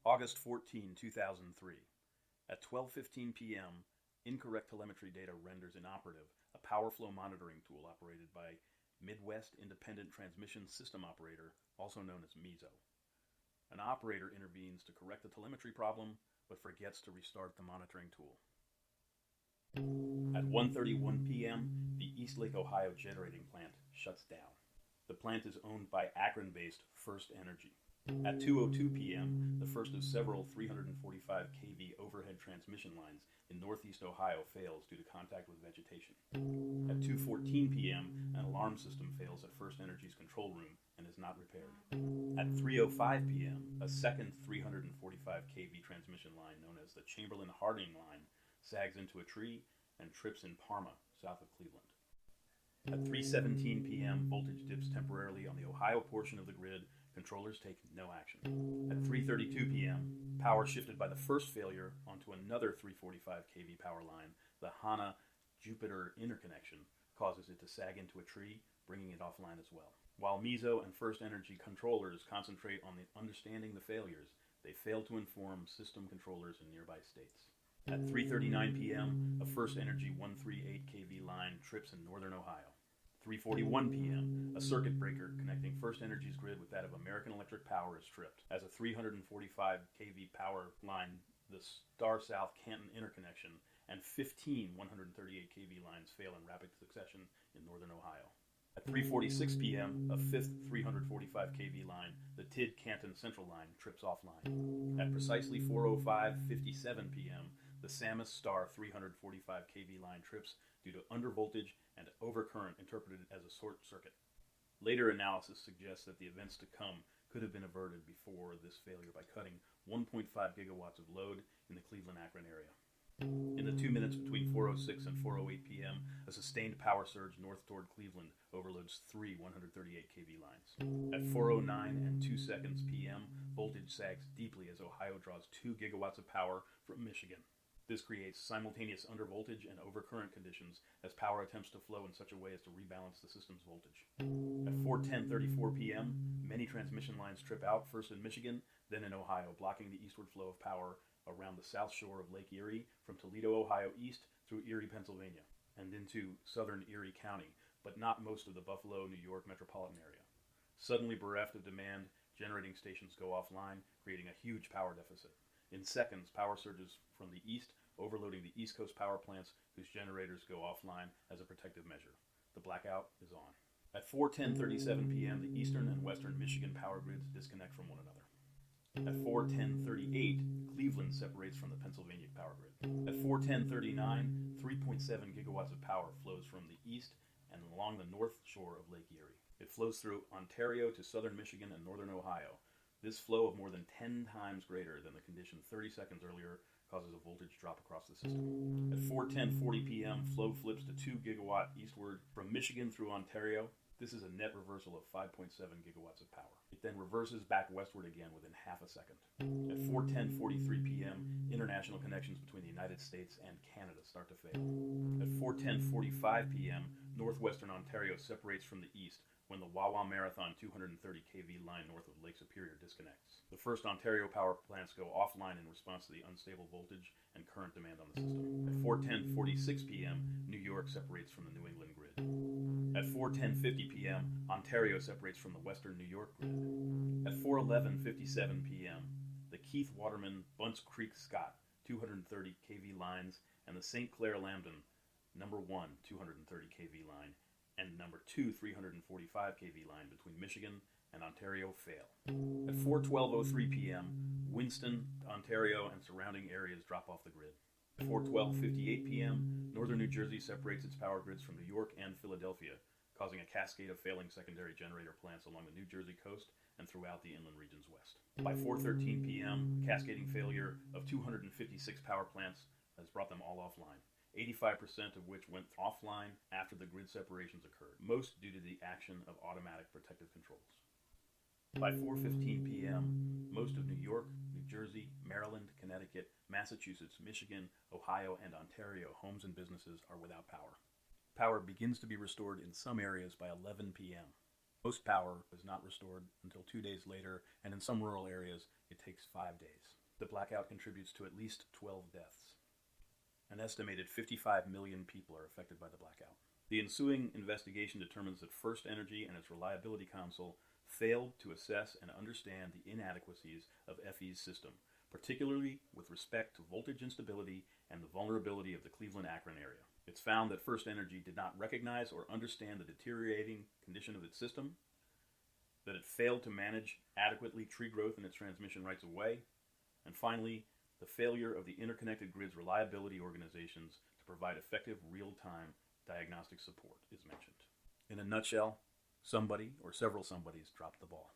August 14, 2003. At 12:15 p.m., incorrect telemetry data renders inoperative a power flow monitoring tool operated by Midwest Independent Transmission System Operator, also known as MESO. An operator intervenes to correct the telemetry problem, but forgets to restart the monitoring tool. At 1:31 p.m., the Eastlake, Ohio generating plant shuts down. The plant is owned by Akron-based First Energy. At 2:02 p.m., the first of several 345 kV overhead transmission lines in northeast Ohio fails due to contact with vegetation. At 2:14 p.m., an alarm system fails at First Energy's control room and is not repaired. At 3:05 p.m., a second 345 kV transmission line known as the Chamberlain-Harding line sags into a tree and trips in Parma, south of Cleveland. At 3:17 p.m., voltage dips temporarily on the Ohio portion of the grid. Controllers take no action. At 3:32 p.m., power shifted by the first failure onto another 345 kV power line, the Hanna-Jupiter interconnection, causes it to sag into a tree, bringing it offline as well. While MESO and First Energy controllers concentrate on understanding the failures, they fail to inform system controllers in nearby states. At 3:39 p.m., a First Energy 138 kV line trips in northern Ohio. 3:41 p.m., a circuit breaker connecting First Energy's grid with that of American Electric Power is tripped, as a 345 kV power line, the Star South Canton interconnection, and 15 138 kV lines fail in rapid succession in northern Ohio. At 3:46 p.m., a fifth 345 kV line, the TID Canton Central line, trips offline. At precisely 4:05:57 p.m., the Samus Star 345 kV line trips due to undervoltage and overcurrent interpreted as a short circuit. Later analysis suggests that the events to come could have been averted before this failure by cutting 1.5 gigawatts of load in the Cleveland-Akron area. In the 2 minutes between 4:06 and 4:08 p.m., a sustained power surge north toward Cleveland overloads three 138 kV lines. At 4:09 and 2 seconds p.m., voltage sags deeply as Ohio draws 2 gigawatts of power from Michigan. This creates simultaneous undervoltage and overcurrent conditions as power attempts to flow in such a way as to rebalance the system's voltage. At 4:10:34 p.m., many transmission lines trip out, first in Michigan, then in Ohio, blocking the eastward flow of power around the south shore of Lake Erie from Toledo, Ohio east through Erie, Pennsylvania, and into southern Erie County, but not most of the Buffalo, New York metropolitan area. Suddenly bereft of demand, generating stations go offline, creating a huge power deficit. In seconds, power surges from the east, overloading the East Coast power plants whose generators go offline as a protective measure. The blackout is on. At 4:10:37 p.m., the eastern and western Michigan power grids disconnect from one another. At 4:10:38, Cleveland separates from the Pennsylvania power grid. At 4:10:39, 3.7 gigawatts of power flows from the east and along the north shore of Lake Erie. It flows through Ontario to southern Michigan and northern Ohio. This flow of more than 10 times greater than the condition 30 seconds earlier causes a voltage drop across the system. At 4:10:40 p.m., flow flips to 2 gigawatt eastward from Michigan through Ontario. This is a net reversal of 5.7 gigawatts of power. It then reverses back westward again within half a second. At 4:10:43 p.m., international connections between the United States and Canada start to fail. At 4:10:45 p.m., northwestern Ontario separates from the east when the Wawa Marathon 230 kV line north of Lake Superior disconnects. The first Ontario power plants go offline in response to the unstable voltage and current demand on the system. At 4:10:46 p.m., New York separates from the New England grid. At 4:10:50 p.m., Ontario separates from the western New York grid. At 4:11:57 p.m., the Keith Waterman Bunts Creek Scott 230 kV lines and the St. Clair Lambton number 1 230 kV line and number 2 345 kV line between Michigan and Ontario fail. At 4:12:03 p.m., Winston, Ontario, and surrounding areas drop off the grid. At 4:12:58 p.m., northern New Jersey separates its power grids from New York and Philadelphia, causing a cascade of failing secondary generator plants along the New Jersey coast and throughout the inland regions west. By 4:13 p.m., cascading failure of 256 power plants has brought them all offline, 85% of which went offline after the grid separations occurred, most due to the action of automatic protective controls. By 4:15 p.m., most of New York, New Jersey, Maryland, Connecticut, Massachusetts, Michigan, Ohio, and Ontario homes and businesses are without power. Power begins to be restored in some areas by 11 p.m. Most power is not restored until 2 days later, and in some rural areas, it takes 5 days. The blackout contributes to at least 12 deaths. An estimated 55 million people are affected by the blackout. The ensuing investigation determines that First Energy and its Reliability Council failed to assess and understand the inadequacies of FE's system, particularly with respect to voltage instability and the vulnerability of the Cleveland-Akron area. It's found that First Energy did not recognize or understand the deteriorating condition of its system, that it failed to manage adequately tree growth in its transmission rights of way, and finally, the failure of the interconnected grid's reliability organizations to provide effective real-time diagnostic support is mentioned. In a nutshell, somebody or several somebodies dropped the ball.